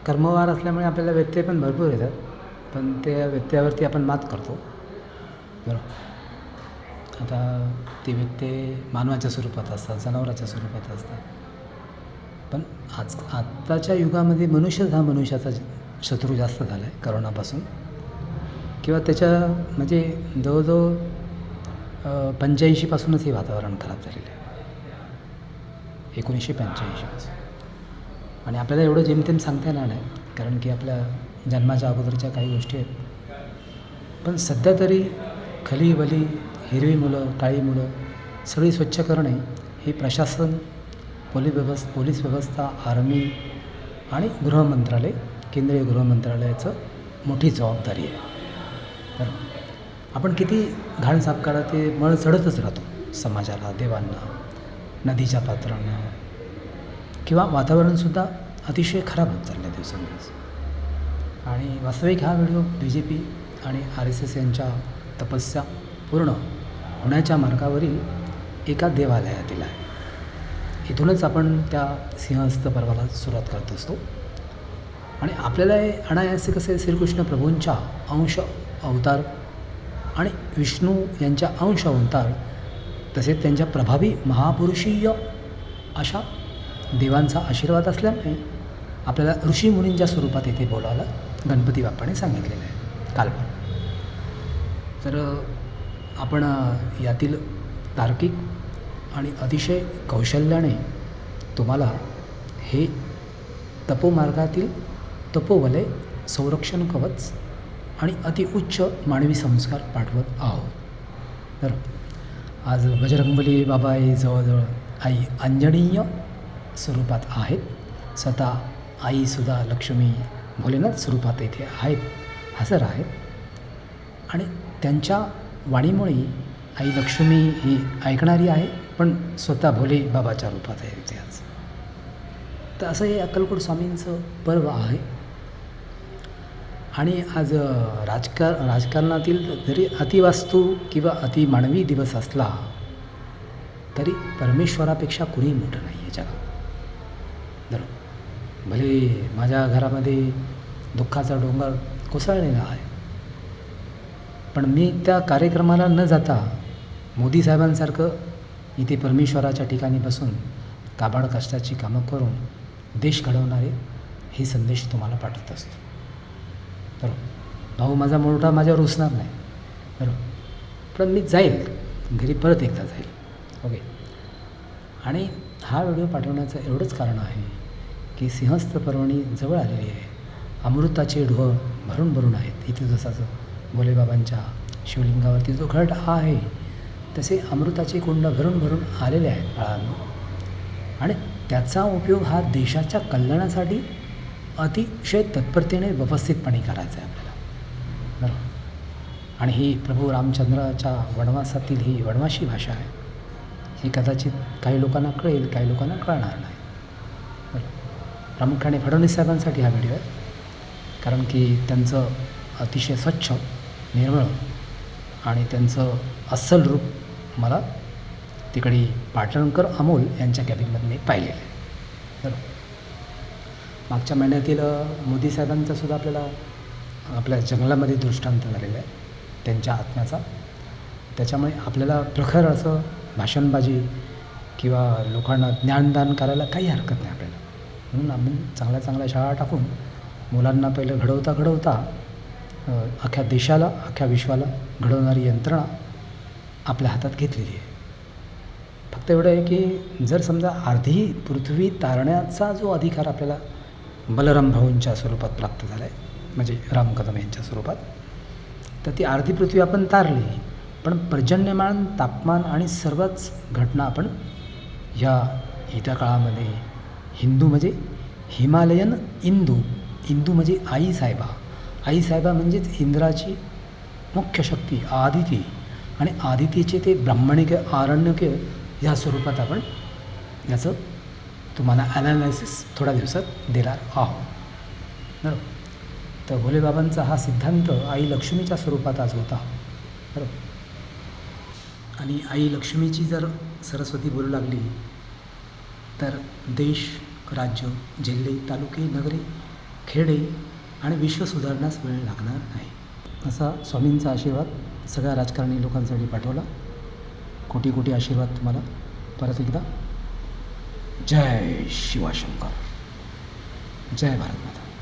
कर्मवार असल्यामुळे आपल्याला व्यत्यय पण भरपूर येतात, पण त्या व्यत्ययावरती आपण मात करतो. बरोबर. आता ते व्यत्यय मानवाच्या स्वरूपात असतात, जनावराच्या स्वरूपात असतात. पण आत्ताच्या युगामध्ये मनुष्यच हा मनुष्याचा शत्रू जास्त झाला आहे करोनापासून, किंवा त्याच्या म्हणजे जवळजवळ 85पासूनच हे वातावरण खराब झालेलं आहे, 1985पासून. आणि आपल्याला एवढं जेमतेम सांगता येणार नाही, कारण की आपल्या जन्माच्या अगोदरच्या काही गोष्टी आहेत. पण सध्या तरी खली बली हिरवी मुलं काळी मुलं सगळी स्वच्छ करणे हे प्रशासन, पोलीस व्यवस्था, आर्मी आणि गृहमंत्रालय, केंद्रीय गृहमंत्रालयाचं मोठी जबाबदारी आहे. तर आपण किती घाण साफ करा, ते मळ चढतच राहतो समाजाला, देवांना, नदीच्या पात्रांना, किंवा वातावरणसुद्धा अतिशय खराब होत चाललं आहे दिवसेंदिवस. आणि वास्तविक हा व्हिडिओ BJP आणि RSS यांच्या तपस्या पूर्ण होण्याच्या मार्गावरील एका देवालयातील आहे. इथूनच आपण त्या सिंहस्थ पर्वाला सुरुवात करत असतो. आणि आपल्याला हे अनायासे कसे श्रीकृष्ण प्रभूंच्या अंश अवतार आणि विष्णू यांच्या अंश अवतार, तसेच त्यांच्या प्रभावी महापुरुषीय अशा देवांचा आशीर्वाद असल्यामुळे आपल्याला ऋषीमुनींच्या स्वरूपात येथे बोलायला गणपती बाप्पाने सांगितलेलं आहे कालपण. तर आपण यातील तार्किक आणि अतिशय कौशल्याने तुम्हाला हे तपोमार्गातील तपोवलय, संरक्षण कवच आणि अतिउच्च मानवी संस्कार पाठवत आहोत. तर आज बजरंगबली बाबा हे जवळजवळ आई अंजनीय स्वरूपात आहेत. स्वतः आईसुद्धा लक्ष्मी भोलेनाथ स्वरूपात येथे आहेत, हजर आहेत. आणि त्यांच्या वाणीमुळे आई लक्ष्मी ही ऐकणारी आहे, पण स्वतः भोले बाबाच्या रूपात आहे इथे आज. तर असं हे अक्कलकोट स्वामींचं पर्व आहे. आणि आज राजकारणातील जरी अतिवास्तू किंवा अतिमानवी दिवस असला तरी परमेश्वरापेक्षा कुणी मोठं नाही आहे जगात. बरोबर. भले माझ्या घरामध्ये दुःखाचा डोंगर कोसळलेला आहे, पण मी त्या कार्यक्रमाला न जाता मोदी साहेबांसारखं इथे परमेश्वराच्या ठिकाणी बसून काबाड कष्टाची कामं करून देश घडवणारे हे संदेश तुम्हाला पाठवत असतो. बरोबर. भाऊ माझा मोठा माझ्यावर रुसणार नाही, बरोबर, पण मी जाईल घरी, परत एकदा जाईल. ओके. आणि हा व्हिडिओ पाठवण्याचं एवढंच कारण आहे की सिंहस्थ पर्वणी जवळ आलेली आहे. अमृताचे ढोळ भरून भरून आहेत. इथे जसं भोलेबाबांच्या शिवलिंगावरती जो घट आहे तसे अमृताचे कुंड भरून भरून आलेले आहेत बाळांनो. आणि त्याचा उपयोग हा देशाच्या कल्याणासाठी अतिशय तत्परतेने व्यवस्थितपणे करायचा आहे आपल्याला. बरोबर. आणि ही प्रभू रामचंद्राच्या वनवासातील ही वनवासी भाषा आहे. ही कदाचित काही लोकांना कळेल, काही लोकांना कळणार नाही. बरं. प्रामुख्याने फडणवीस साहेबांसाठी हा व्हिडिओ आहे, कारण की त्यांचं अतिशय स्वच्छ, निर्मळ आणि त्यांचं अस्सल रूप मला तिकडे पाटणकर अमोल यांच्या कॅबिनमध्ये मी पाहिलेलं आहे. बरं. मागच्या महिन्यातील मोदी साहेबांचा सुद्धा आपल्याला आपल्या जंगलामध्ये दृष्टांत झालेला आहे त्यांच्या आत्म्याचा. त्याच्यामुळे आपल्याला प्रखर असं भाषणबाजी किंवा लोकांना ज्ञानदान करायला काही हरकत नाही आपल्याला. म्हणून आपण चांगल्या चांगल्या शाळा टाकून मुलांना पहिलं घडवता अख्ख्या देशाला, अख्ख्या विश्वाला घडवणारी यंत्रणा आपल्या हातात घेतलेली आहे. फक्त एवढं आहे की जर समजा अर्धी पृथ्वी तारण्याचा जो अधिकार आपल्याला बलराम भाऊंच्या स्वरूपात प्राप्त झाला आहे, म्हणजे राम कदम यांच्या स्वरूपात, तर ती अर्धी पृथ्वी आपण तारली, पण पर्जन्यमान, तापमान आणि सर्वच घटना आपण ह्या येत्या काळामध्ये हिंदू म्हणजे हिमालयन इंदू म्हणजे आई साहेबा म्हणजेच इंद्राची मुख्य शक्ती आदिती, आणि आदितीचे ते ब्राह्मणिक आरण्यक ह्या स्वरूपात आपण याचं तुम्हाला ॲनालायसिस थोड्या दिवसात देणार आहोत. बरोबर. तर भोलेबाबांचा हा सिद्धांत आई लक्ष्मीच्या स्वरूपात आज होता. बरोबर. आणि आई लक्ष्मीची जर सरस्वती बोलू लागली तर देश, राज्य, जिल्हे, तालुके, नगरे खेडे आणि विश्व सुधारण्यास वेळ लागणार नाही असा स्वामींचा आशीर्वाद सगळ्या राजकारणी लोकांसाठी पाठवला. कोटी कोटी आशीर्वाद तुम्हाला परत एकदा. जय शिवाशंकर, जय भारत माता.